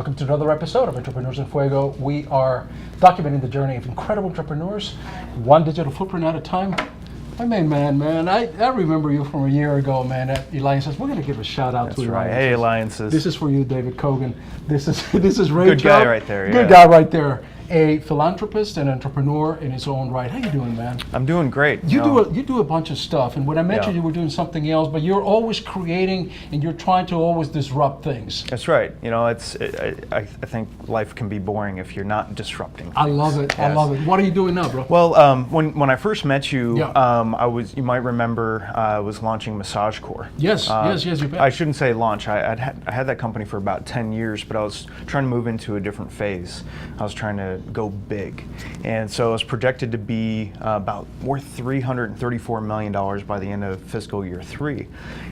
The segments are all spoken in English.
Welcome to another episode of Entrepreneurs in Fuego. We are documenting the journey of incredible entrepreneurs, one digital footprint at a time. My main man, I remember you from a year ago, man, at Alliances. We're going to give a shout out to Alliances. Right. Hey, Alliances. This is for you, David Kogan. This is Ray Good Chubb. guy right there. Good guy right there. A philanthropist and entrepreneur in his own right. How you doing, man? I'm doing great. You do a bunch of stuff, and when I mentioned you were doing something else, but you're always creating and you're trying to always disrupt things. That's right. You know, I think life can be boring if you're not disrupting things. I love it. Yes. I love it. What are you doing now, bro? Well, when I first met you, you might remember I was launching MassageCore. Yes, you bet. I shouldn't say launch. I had that company for about 10 years, but I was trying to move into a different phase. I was trying to go big, and so it was projected to be about worth $334 million by the end of fiscal year 3,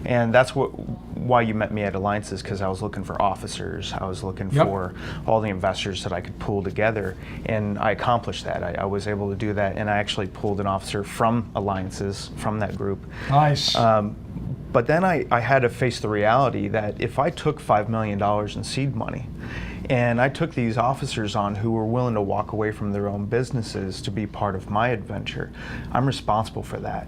and that's why you met me at Alliances, because I was looking for officers, I was looking for all the investors that I could pull together, and I accomplished that. I was able to do that, and I actually pulled an officer from Alliances, from that group. Nice. But then I had to face the reality that if I took $5 million in seed money, and I took these officers on who were willing to walk away from their own businesses to be part of my adventure, I'm responsible for that.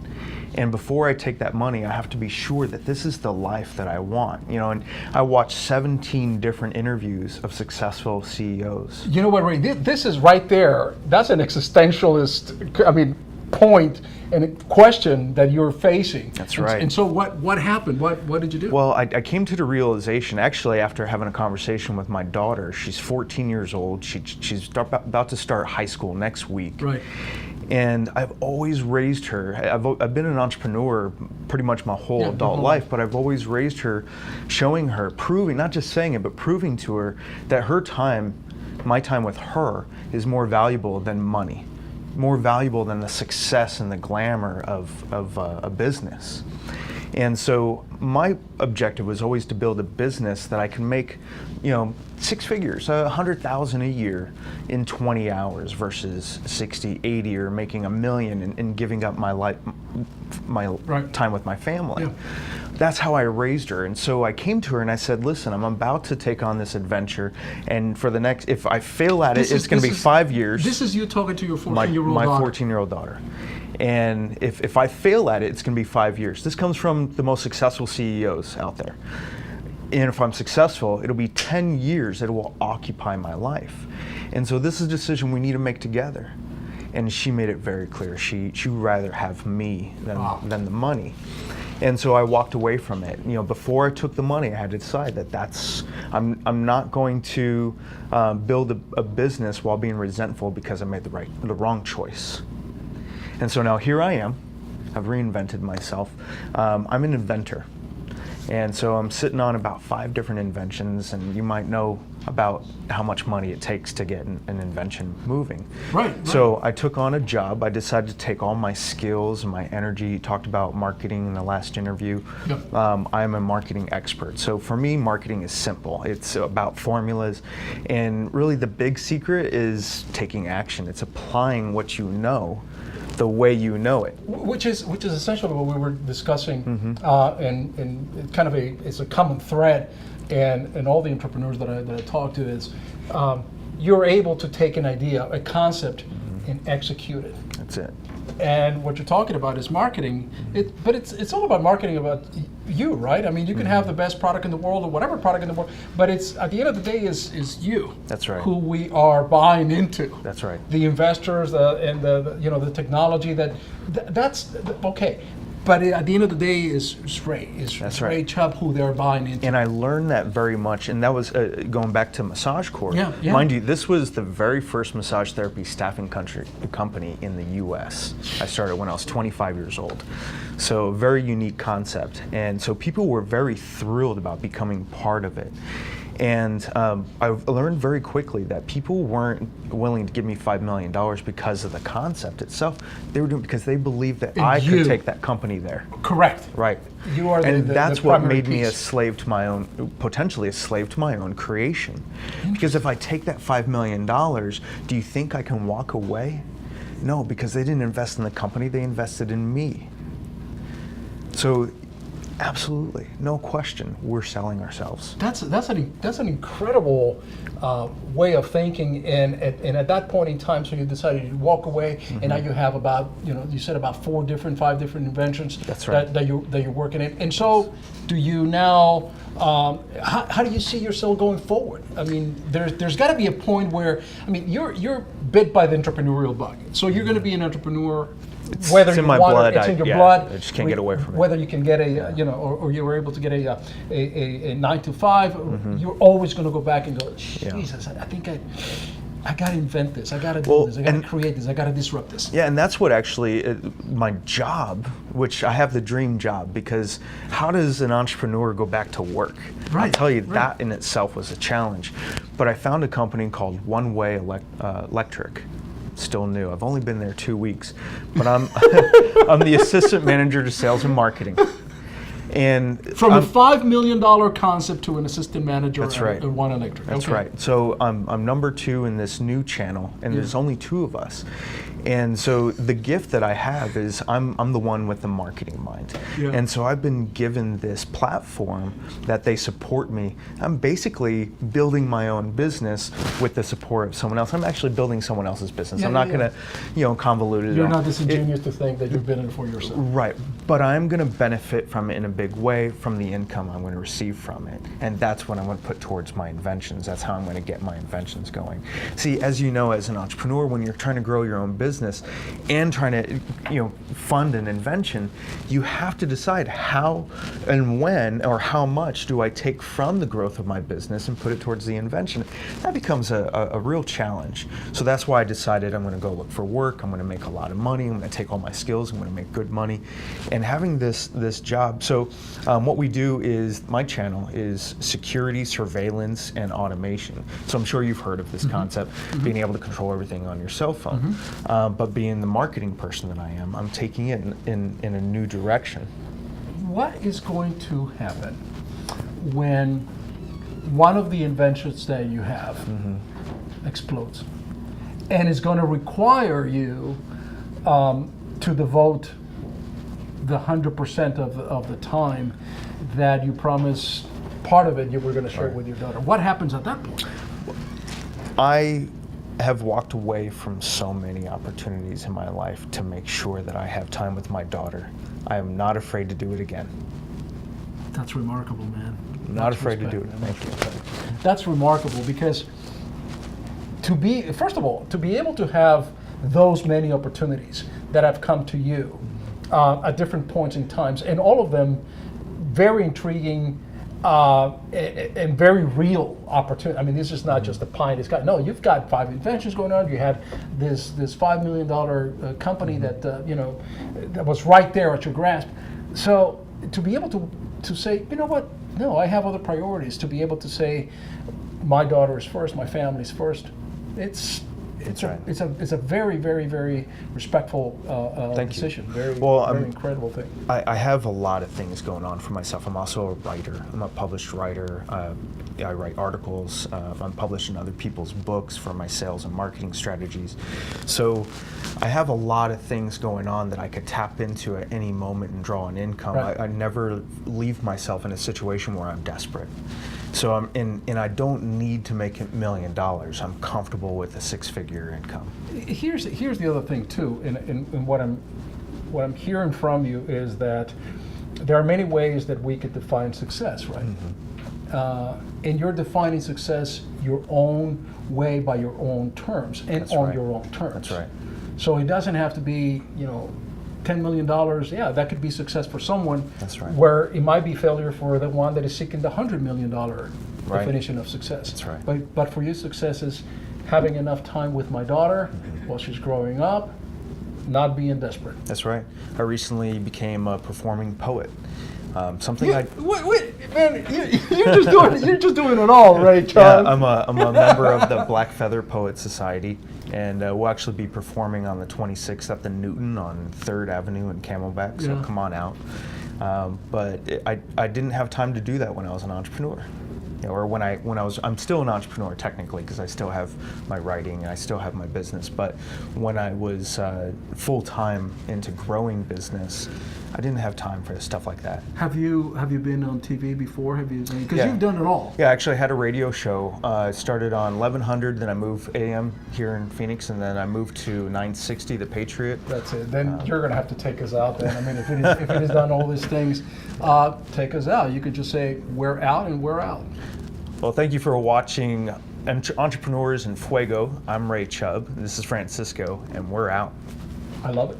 And before I take that money, I have to be sure that this is the life that I want. You know, and I watched 17 different interviews of successful CEOs. You know what, Ray? This is right there. That's an existentialist, point and a question that you're facing. That's right. And so what happened? What did you do? Well, I came to the realization, actually, after having a conversation with my daughter. She's 14 years old. She's about to start high school next week. Right. And I've always raised her. I've been an entrepreneur pretty much my whole adult life, but I've always raised her, showing her, proving, not just saying it, but proving to her that her time, my time with her, is more valuable than money, more valuable than the success and the glamour of a business. And so my objective was always to build a business that I can make, six figures, 100,000 a year in 20 hours versus 60, 80, or making $1 million and giving up my life, my time with my family. Yeah. That's how I raised her. And so I came to her and I said, listen, I'm about to take on this adventure, and for the next, if I fail at it, it's going to be 5 years. This is you talking to your 14-year-old daughter. My 14-year-old daughter. And if I fail at it, it's going to be 5 years. This comes from the most successful CEOs out there. And if I'm successful, it'll be 10 years that it will occupy my life. And so this is a decision we need to make together. And she made it very clear. She would rather have me than the money. And so I walked away from it. Before I took the money, I had to decide that I'm not going to build a business while being resentful because I made the wrong choice. And so now here I am. I've reinvented myself. I'm an inventor. And so I'm sitting on about 5 different inventions, and you might know about how much money it takes to get an invention moving. Right. So I took on a job. I decided to take all my skills and my energy. You talked about marketing in the last interview. Yep. I'm a marketing expert. So for me, marketing is simple. It's about formulas, and really the big secret is taking action. It's applying what you know the way you know it, which is essentially what we were discussing, and kind of it's a common thread, and all the entrepreneurs that I talk to is you're able to take an idea, a concept, and execute it. That's it. And what you're talking about is marketing. But it's all about marketing about you, right? I mean, you can have the best product in the world or whatever product in the world, but it's at the end of the day is you. That's right. Who we are buying into. That's right. The investors and the technology that's okay. But at the end of the day, is Ray. That's Ray Chubb who they're buying into. And I learned that very much, and that was going back to MassageCore. Yeah. Mind you, this was the very first massage therapy staffing company in the U.S. I started when I was 25 years old. So a very unique concept. And so people were very thrilled about becoming part of it. And I learned very quickly that people weren't willing to give me $5 million because of the concept itself. They were doing it because they believed that I could take that company there. Correct. Right. You are and that's what made me piece. a slave to my own, potentially a slave to my own creation. Because if I take that $5 million, do you think I can walk away? No, because they didn't invest in the company, they invested in me. So Absolutely, no question. We're selling ourselves. That's an incredible way of thinking, and at that point in time, so you decided to walk away, and now you have about, you said about 5 different inventions. That's right. that you're working in. And so, do you now? How do you see yourself going forward? I mean, there's got to be a point where, I mean, you're bit by the entrepreneurial bug, so you're going to be an entrepreneur. Whether It's in you my want blood. it, it's in your blood. I just can't get away from it. Whether you can get or you were able to get a 9 to 5, you're always going to go back and go, Jesus, I think I got to invent this. I got to do this. I got to create this. I got to disrupt this. Yeah, and that's what actually my job, which I have the dream job, because how does an entrepreneur go back to work? Right. I'll tell you, that in itself was a challenge. But I found a company called One Way Electric. Still new. I've only been there 2 weeks, but I'm I'm the assistant manager to sales and marketing. And from a $5 million concept to an assistant manager at One Electric. That's right. So I'm number 2 in this new channel, and there's only 2 of us. And so the gift that I have is I'm the one with the marketing mind. Yeah. And so I've been given this platform that they support me. I'm basically building my own business with the support of someone else. I'm actually building someone else's business. I'm not going to, convolute it. You're not disingenuous to think that you're building it for yourself. Right. But I'm going to benefit from it in a big way, from the income I'm going to receive from it. And that's what I'm going to put towards my inventions. That's how I'm going to get my inventions going. See, as you know, as an entrepreneur, when you're trying to grow your own business and trying to fund an invention, you have to decide how and when or how much do I take from the growth of my business and put it towards the invention. That becomes a real challenge. So that's why I decided I'm going to go look for work. I'm going to make a lot of money. I'm going to take all my skills. I'm going to make good money. And having this job, so what we do is, my channel is security, surveillance, and automation. So I'm sure you've heard of this concept, being able to control everything on your cell phone. But being the marketing person that I am, I'm taking it in a new direction. What is going to happen when one of the inventions that you have explodes, and is going to require you to devote the 100% of the time that you promised part of it you were going to share with your daughter? What happens at that point? I have walked away from so many opportunities in my life to make sure that I have time with my daughter. I am not afraid to do it again. That's remarkable, man. Not afraid to do it. Thank you. That's remarkable, because first of all, to be able to have those many opportunities that have come to you at different points in times, and all of them very intriguing and very real opportunity. I mean, this is not just a pie in the sky. No, you've got 5 inventions going on. You had this $5 million company that that was right there at your grasp. So to be able to say, you know what? No, I have other priorities. To be able to say, my daughter is first, my family's first. It's a very, very, very respectful decision. Very incredible thing. I have a lot of things going on for myself. I'm also a writer. I'm a published writer. I write articles. I'm published in other people's books for my sales and marketing strategies. So I have a lot of things going on that I could tap into at any moment and draw an income. Right. I never leave myself in a situation where I'm desperate. So and I don't need to make $1 million. I'm comfortable with a 6-figure income. Here's the other thing too, and what I'm hearing from you is that there are many ways that we could define success, right? And you're defining success your own way, by your own terms, and That's on right. your own terms. That's right. So it doesn't have to be, $10 million. Yeah, that could be success for someone. That's right. Where it might be failure for the one that is seeking the $100 million right. definition of success. That's right. But for you, success is having enough time with my daughter while she's growing up, not being desperate. That's right. I recently became a performing poet. Wait, man! You're just doing it all, right, John? Yeah, I'm a member of the Black Feather Poet Society, and we'll actually be performing on the 26th at the Newton on 3rd Avenue in Camelback. So come on out. But I didn't have time to do that when I was an entrepreneur. or I'm still an entrepreneur technically because I still have my writing and I still have my business. But when I was full time into growing business, I didn't have time for stuff like that. Have you been on TV before? Have you? Because Yeah. you've done it all. Yeah, I actually had a radio show. I started on 1100, then I moved AM here in Phoenix, and then I moved to 960, The Patriot. That's it. Then you're going to have to take us out. Then I mean, if it has done all these things, take us out. You could just say we're out and we're out. Well, thank you for watching Entrepreneurs in Fuego. I'm Ray Chubb. This is Francisco, and we're out. I love it.